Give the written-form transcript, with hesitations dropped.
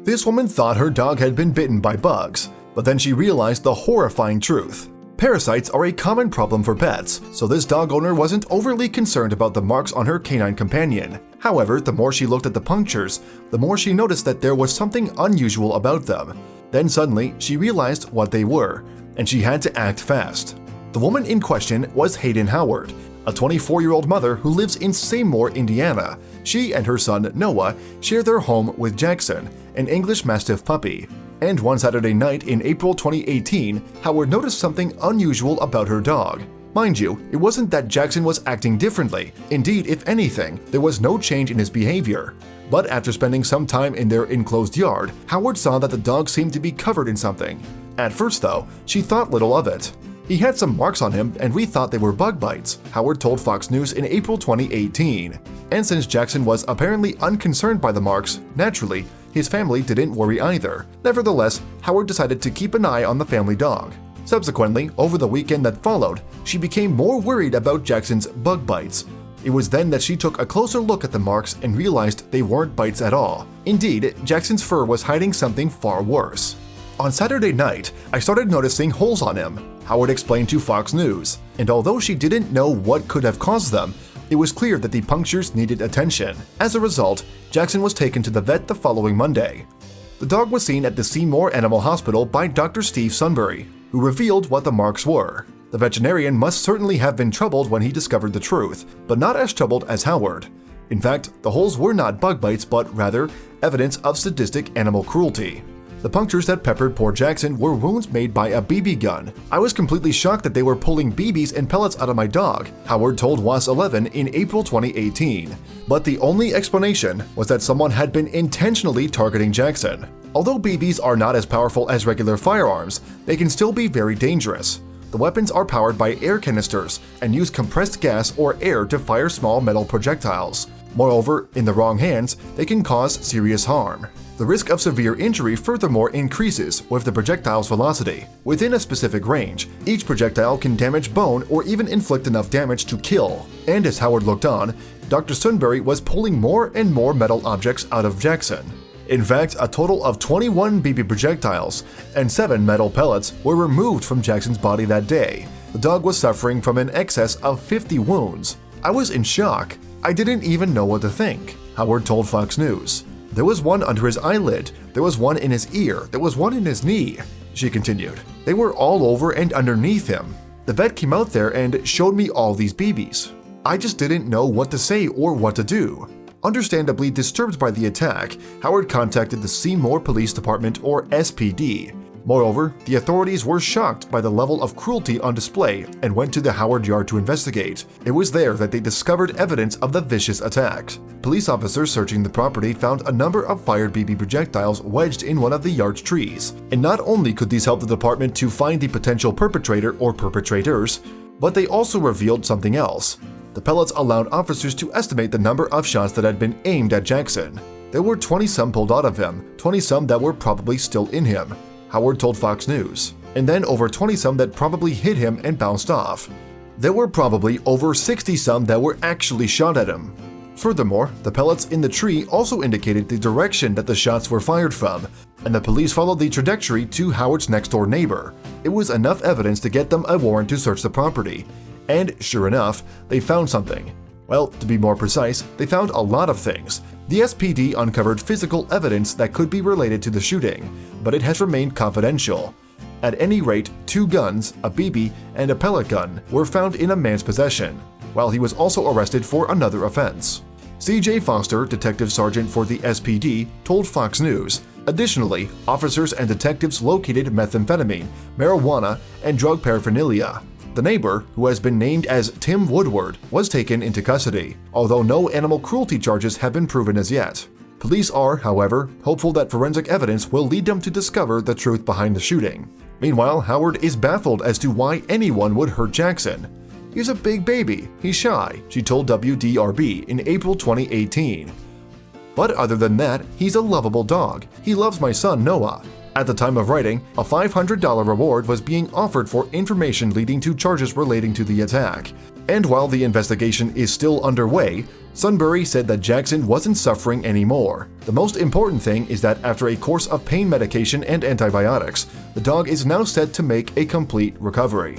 This woman thought her dog had been bitten by bugs, but then she realized the horrifying truth. Parasites are a common problem for pets, so this dog owner wasn't overly concerned about the marks on her canine companion. However, the more she looked at the punctures, the more she noticed that there was something unusual about them. Then suddenly, she realized what they were, and she had to act fast. The woman in question was Hayden Howard, a 24-year-old mother who lives in Seymour, Indiana. She and her son, Noah, share their home with Jackson, an English Mastiff puppy. And one Saturday night in April 2018, Howard noticed something unusual about her dog. Mind you, it wasn't that Jackson was acting differently. Indeed, if anything, there was no change in his behavior. But after spending some time in their enclosed yard, Howard saw that the dog seemed to be covered in something. At first, though, she thought little of it. He had some marks on him, and we thought they were bug bites, Howard told Fox News in April 2018. And since Jackson was apparently unconcerned by the marks, naturally, his family didn't worry either. Nevertheless, Howard decided to keep an eye on the family dog. Subsequently, over the weekend that followed, she became more worried about Jackson's bug bites. It was then that she took a closer look at the marks and realized they weren't bites at all. Indeed, Jackson's fur was hiding something far worse. On Saturday night, I started noticing holes on him, Howard explained to Fox News. And although she didn't know what could have caused them, it was clear that the punctures needed attention. As a result, Jackson was taken to the vet the following Monday. The dog was seen at the Seymour Animal Hospital by Dr. Steve Sunbury, who revealed what the marks were. The veterinarian must certainly have been troubled when he discovered the truth, but not as troubled as Howard. In fact, the holes were not bug bites but rather evidence of sadistic animal cruelty. The punctures that peppered poor Jackson were wounds made by a BB gun. I was completely shocked that they were pulling BBs and pellets out of my dog, Howard told WAS 11 in April 2018. But the only explanation was that someone had been intentionally targeting Jackson. Although BBs are not as powerful as regular firearms, they can still be very dangerous. The weapons are powered by air canisters and use compressed gas or air to fire small metal projectiles. Moreover, in the wrong hands, they can cause serious harm. The risk of severe injury furthermore increases with the projectile's velocity. Within a specific range, each projectile can damage bone or even inflict enough damage to kill. And as Howard looked on, Dr. Sunbury was pulling more and more metal objects out of Jackson. In fact, a total of 21 BB projectiles and 7 metal pellets were removed from Jackson's body that day. The dog was suffering from an excess of 50 wounds. I was in shock. I didn't even know what to think, Howard told Fox News. There was one under his eyelid, there was one in his ear, there was one in his knee, she continued. They were all over and underneath him. The vet came out there and showed me all these BBs. I just didn't know what to say or what to do. Understandably disturbed by the attack, Howard contacted the Seymour Police Department or SPD. Moreover, the authorities were shocked by the level of cruelty on display and went to the Howard yard to investigate. It was there that they discovered evidence of the vicious attack. Police officers searching the property found a number of fired BB projectiles wedged in one of the yard's trees. And not only could these help the department to find the potential perpetrator or perpetrators, but they also revealed something else. The pellets allowed officers to estimate the number of shots that had been aimed at Jackson. There were 20-some pulled out of him, 20-some that were probably still in him, Howard told Fox News, and then over 20-some that probably hit him and bounced off. There were probably over 60-some that were actually shot at him. Furthermore, the pellets in the tree also indicated the direction that the shots were fired from, and the police followed the trajectory to Howard's next-door neighbor. It was enough evidence to get them a warrant to search the property. And sure enough, they found something. Well, to be more precise, they found a lot of things. The SPD uncovered physical evidence that could be related to the shooting, but it has remained confidential. At any rate, 2 guns, a BB, and a pellet gun were found in a man's possession, while he was also arrested for another offense. C.J. Foster, detective sergeant for the SPD, told Fox News. Additionally, officers and detectives located methamphetamine, marijuana, and drug paraphernalia. The neighbor, who has been named as Tim Woodward, was taken into custody, although no animal cruelty charges have been proven as yet. Police are, however, hopeful that forensic evidence will lead them to discover the truth behind the shooting. Meanwhile, Howard is baffled as to why anyone would hurt Jackson. He's a big baby, he's shy, she told WDRB in April 2018. But other than that, he's a lovable dog. He loves my son Noah. At the time of writing, a $500 reward was being offered for information leading to charges relating to the attack. And while the investigation is still underway, Sunbury said that Jackson wasn't suffering anymore. The most important thing is that after a course of pain medication and antibiotics, the dog is now set to make a complete recovery.